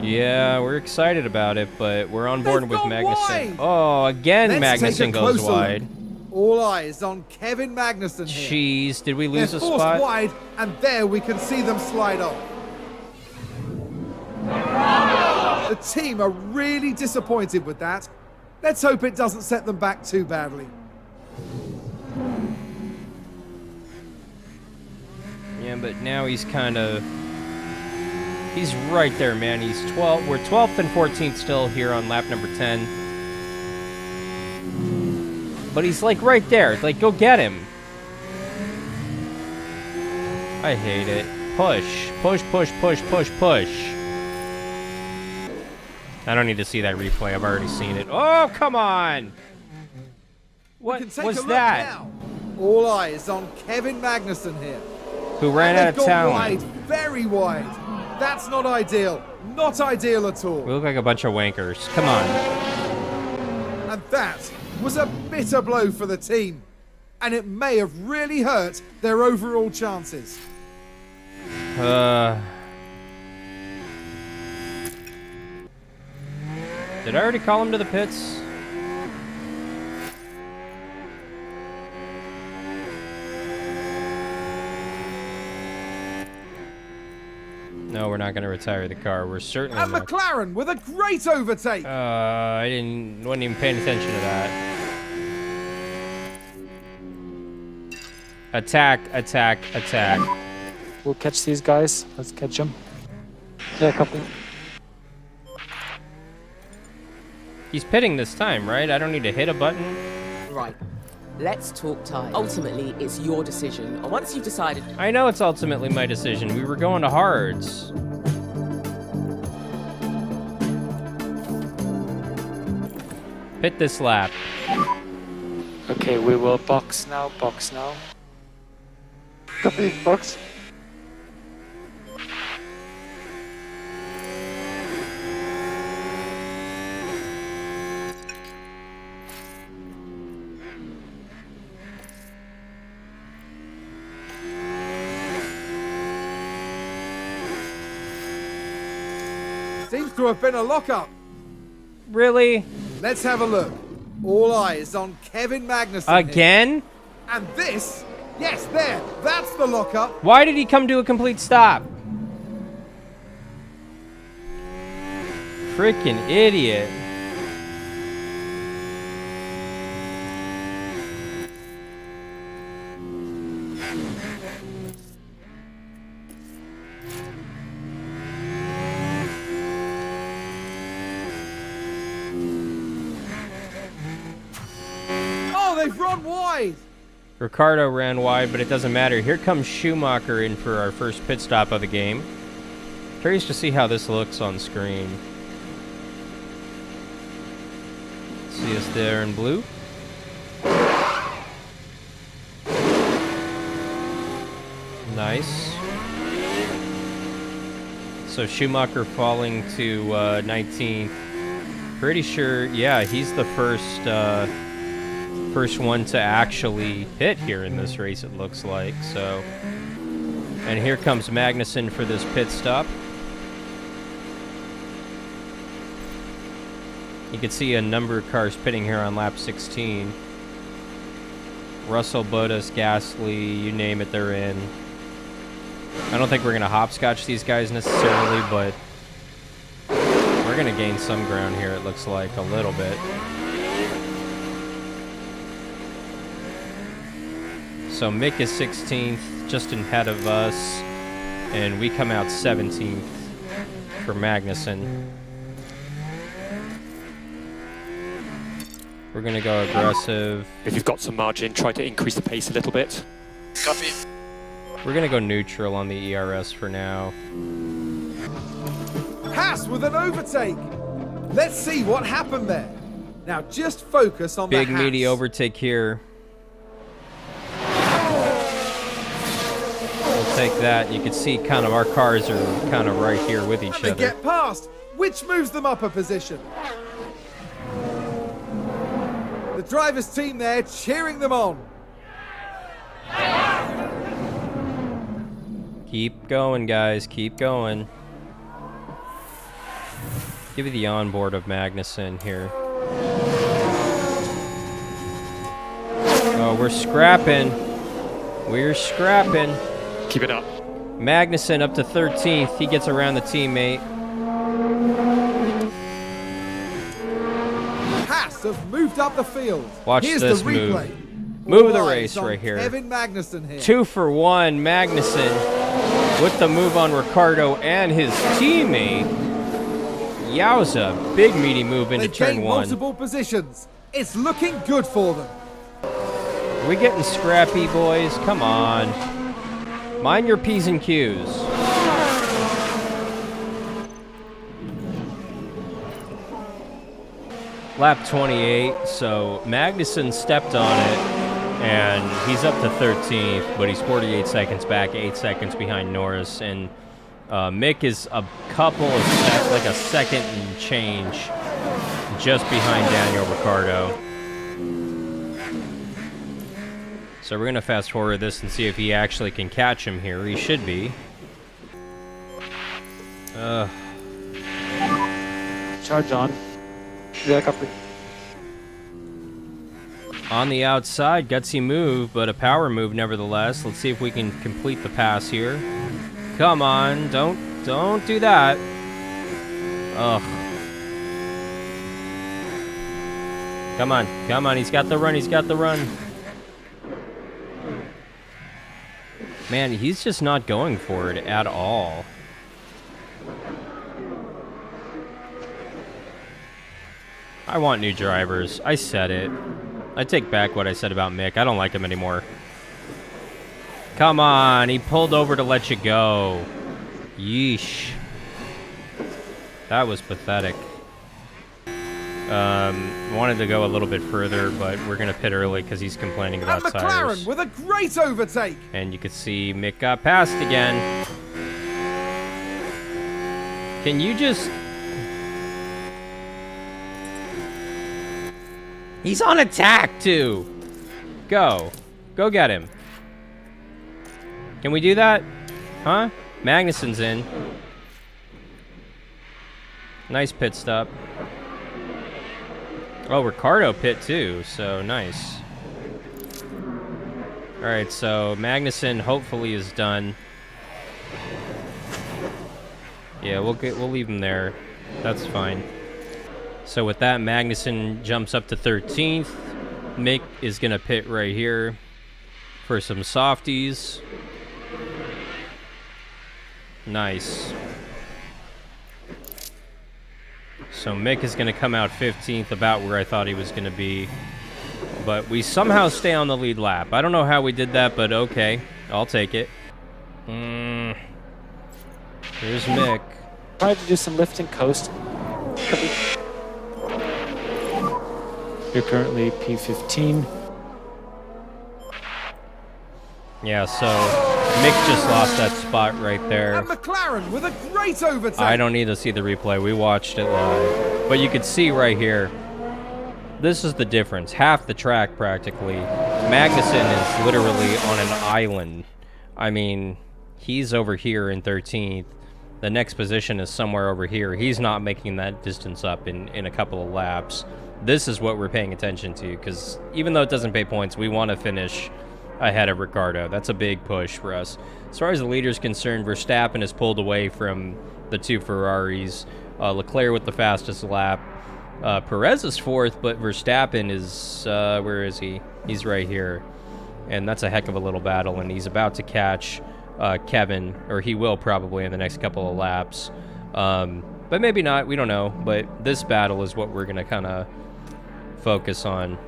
Yeah, we're excited about it, but we're on board They've with gone Magnussen. wide. Oh, again, Let's take a Magnussen goes closer wide. look. All eyes on Kevin Magnussen here. Jeez, did we They're lose a forced spot? wide, and there we can see them slide off. The team are really disappointed with that. Let's hope it doesn't set them back too badly. Yeah, but now he's kind of... He's right there, man. He's 12. We're 12th and 14th still here on lap number 10. But he's like right there. Like, go get him. I hate it. Push. Push, push, push, push, push. I don't need to see that replay. I've already seen it. Oh, come on! We can What take was a look that? now. All eyes on Kevin Magnussen here. Who ran They've out of gone talent? wide, very wide. That's not ideal. Not ideal at all. We look like a bunch of wankers. Come on. And that was a bitter blow for the team. And it may have really hurt their overall chances. Did I already call him to the pits? No, we're not going to retire the car. We're certainly And not. McLaren with a great overtake. Wasn't even paying attention to that. Attack, attack, attack. We'll catch these guys. Let's catch them. Yeah, a couple. He's pitting this time, right? I don't need to hit a button. Right. Let's talk time. Ultimately, it's your decision. And once you've decided, I know it's ultimately my decision. We were going to hards. Pit this lap. Okay, we will box now. Box now. Copy, box. Seems to have been a lockup. Really? Let's have a look. All eyes on Kevin Magnussen here. Again? And this, yes, there, that's the lockup. Why did he come to a complete stop? Freaking idiot. Oh, they've run wide. Ricciardo ran wide, but it doesn't matter. Here comes Schumacher in for our first pit stop of the game. Curious to see how this looks on screen. See us there in blue. Nice. So Schumacher falling to 19th. Pretty sure, yeah, he's the first one to actually hit here in this race, it looks like. So, and here comes Magnussen for this pit stop. You can see a number of cars pitting here on lap 16. Russell, Bottas, Gasly, you name it, they're in. I don't think we're going to hopscotch these guys necessarily, but we're going to gain some ground here, it looks like, a little bit. So Mick is 16th, just ahead of us, and we come out 17th for Magnussen. We're going to go aggressive. If you've got some margin, try to increase the pace a little bit. Copy. We're going to go neutral on the ERS for now. Haas with an overtake. Let's see what happened there. Now just focus on Big the meaty Haas. overtake here. We'll take that. You can see kind of our cars are kind of right here with each And they other. get past, which moves them up a position. The driver's team there cheering them on. Keep going, guys. Keep going. Give me the onboard of Magnussen here. Oh, we're scrapping. We're scrapping. Keep it up. Magnussen up to 13th. He gets around the teammate. Haas have moved up the field. Watch Here's this the replay. Move of the All race eyes on right here. Kevin Magnussen here. 2 for 1. Magnussen with the move on Ricciardo and his teammate. Yowza. Big meaty move into They've turn gained 1. multiple positions. It's looking good for them. Are we getting scrappy, boys? Come on. Mind your P's and Q's. Lap 28, so Magnussen stepped on it, and he's up to 13th, but he's 48 seconds back, 8 seconds behind Norris, and Mick is a couple of like a second and change just behind Daniel Ricciardo. So we're going to fast forward this and see if he actually can catch him here. He should be. Charge on. Yeah, copy. On the outside, gutsy move, but a power move nevertheless. Let's see if we can complete the pass here. Come on, don't do that. Ugh. Come on, he's got the run. Man, he's just not going for it at all. I want new drivers. I said it. I take back what I said about Mick. I don't like him anymore. Come on, he pulled over to let you go. Yeesh. That was pathetic. Wanted to go a little bit further, but we're going to pit early because he's complaining And about McLaren tires. with a great overtake. And you can see Mick got passed again. Can you just... He's on attack, too. Go get him. Can we do that? Huh? Magnussen's in. Nice pit stop. Oh, Ricciardo pit too, so nice. Alright, so Magnussen hopefully is done. Yeah, we'll leave him there. That's fine. So with that, Magnussen jumps up to 13th. Mick is gonna pit right here for some softies. Nice. So Mick is going to come out 15th, about where I thought he was going to be. But we somehow stay on the lead lap. I don't know how we did that, but okay. I'll take it. Here's Mick. Try to do some lifting coast. You're currently P15. Yeah, so Mick just lost that spot right there. And McLaren with a great overtake. I don't need to see the replay. We watched it live. But you could see right here, this is the difference. Half the track, practically. Magnussen is literally on an island. I mean, he's over here in 13th. The next position is somewhere over here. He's not making that distance up in a couple of laps. This is what we're paying attention to, because even though it doesn't pay points, we want to finish ahead of Ricciardo. That's a big push for us. As far as the leader's concerned, Verstappen is pulled away from the two Ferraris. Leclerc with the fastest lap. Perez is fourth, but Verstappen is, where is he? He's right here. And that's a heck of a little battle, and he's about to catch Kevin, or he will probably in the next couple of laps. But maybe not, we don't know. But this battle is what we're going to kind of focus on.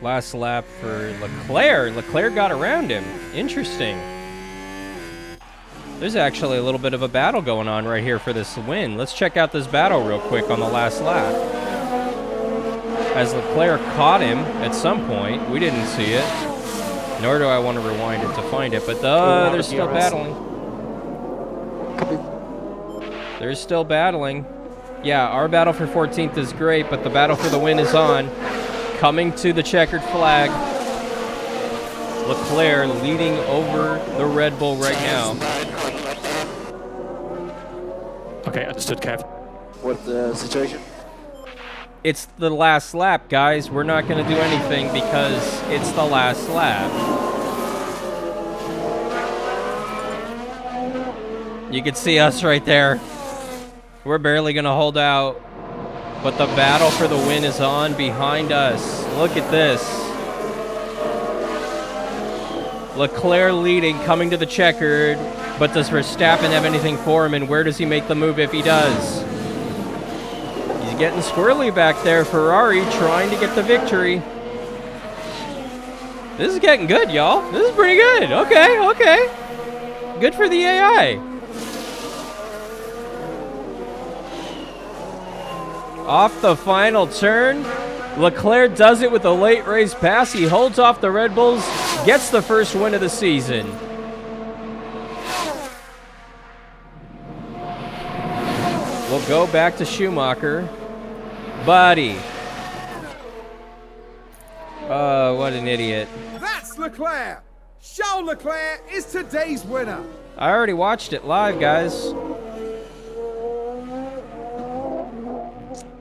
Last lap for Leclerc. Leclerc got around him. Interesting. There's actually a little bit of a battle going on right here for this win. Let's check out this battle real quick on the last lap. As Leclerc caught him at some point, we didn't see it. Nor do I want to rewind it to find it, but they're still battling. They're still battling. Yeah, our battle for 14th is great, but the battle for the win is on. Coming to the checkered flag. Leclerc leading over the Red Bull right now. Okay, understood, Kev. What's the situation? It's the last lap, guys. We're not going to do anything because it's the last lap. You can see us right there. We're barely going to hold out. But the battle for the win is on behind us. Look at this. Leclerc leading, coming to the checkered. But does Verstappen have anything for him? And where does he make the move if he does? He's getting squirrely back there. Ferrari trying to get the victory. This is getting good, y'all. This is pretty good. Okay. Good for the AI. Off the final turn, Leclerc does it with a late race pass. He holds off the Red Bulls, gets the first win of the season. We'll go back to Schumacher. Buddy. Oh, what an idiot. That's Leclerc. Charles Leclerc is today's winner. I already watched it live, guys.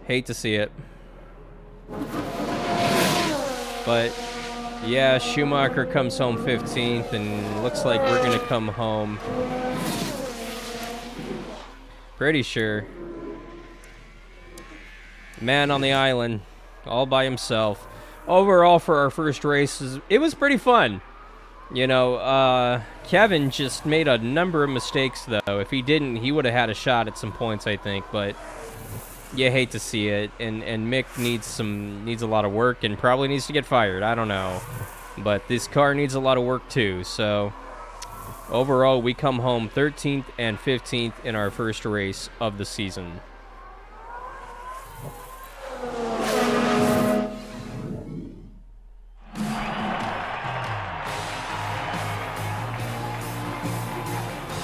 Hate to see it. But, yeah, Schumacher comes home 15th, and looks like we're going to come home. Pretty sure. Man on the island, all by himself. Overall, for our first races, it was pretty fun. You know, Kevin just made a number of mistakes, though. If he didn't, he would have had a shot at some points, I think, but you hate to see it, and Mick needs a lot of work and probably needs to get fired. I don't know, but this car needs a lot of work too. So overall, we come home 13th and 15th in our first race of the season.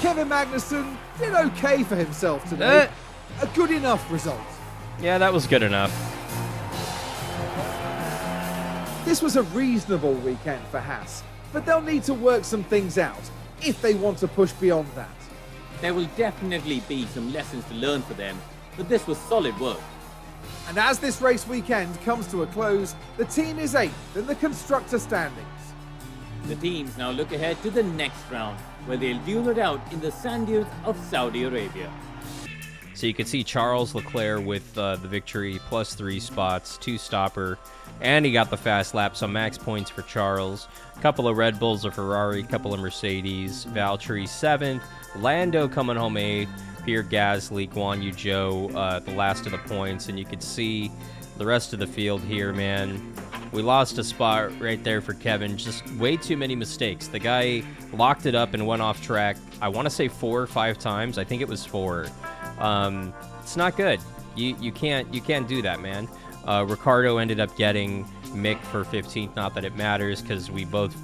Kevin Magnussen did okay for himself today. A good enough result. Yeah, that was good enough. This was a reasonable weekend for Haas, but they'll need to work some things out if they want to push beyond that. There will definitely be some lessons to learn for them, but this was solid work. And as this race weekend comes to a close, the team is 8th in the constructor standings. The teams now look ahead to the next round, where they'll duel it out in the sand dunes of Saudi Arabia. So you can see Charles Leclerc with the victory, plus 3 spots, 2 stopper, and he got the fast lap, so max points for Charles. A couple of Red Bulls, a Ferrari, a couple of Mercedes, Valtteri 7th, Lando coming home 8th, Pierre Gasly, Guan Yu Zhou, the last of the points, and you can see the rest of the field here, man. We lost a spot right there for Kevin. Just way too many mistakes. The guy locked it up and went off track, I want to say 4 or 5 times. I think it was 4. It's not good. You can't do that, man. Ricardo ended up getting Mick for 15th. Not that it matters because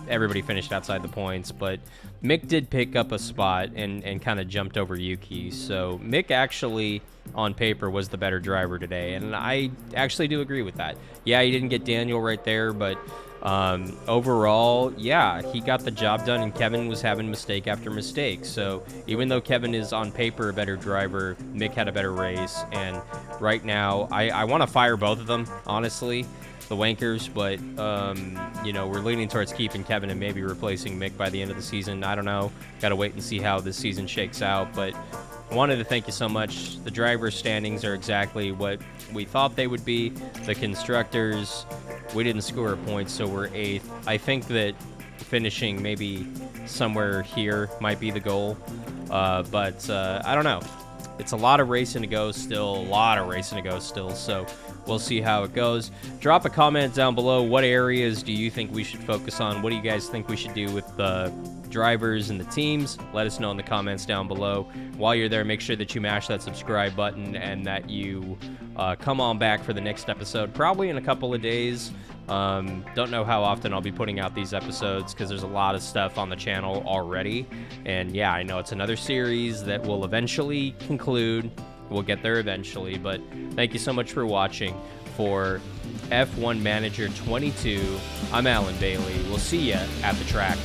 everybody finished outside the points, but Mick did pick up a spot and kind of jumped over Yuki. So Mick actually, on paper, was the better driver today, and I actually do agree with that. Yeah, he didn't get Daniel right there, but overall, yeah, he got the job done, and Kevin was having mistake after mistake. So even though Kevin is on paper a better driver, Mick had a better race, and right now I want to fire both of them, honestly, the wankers, but we're leaning towards keeping Kevin and maybe replacing Mick by the end of the season. I don't know, gotta wait and see how this season shakes out, but I wanted to thank you so much. The driver's standings are exactly what we thought they would be. The constructors, we didn't score a point, so we're 8th. I think that finishing maybe somewhere here might be the goal, but I don't know. It's a lot of racing to go still, so we'll see how it goes. Drop a comment down below. What areas do you think we should focus on? What do you guys think we should do with the drivers and the teams? Let us know in the comments down below. While you're there, make sure that you mash that subscribe button and that you come on back for the next episode, probably in a couple of days. Don't know how often I'll be putting out these episodes because there's a lot of stuff on the channel already. And yeah, I know it's another series that will eventually conclude. We'll get there eventually, but thank you so much for watching. For F1 Manager 22, I'm Alan Bailey. We'll see you at the track.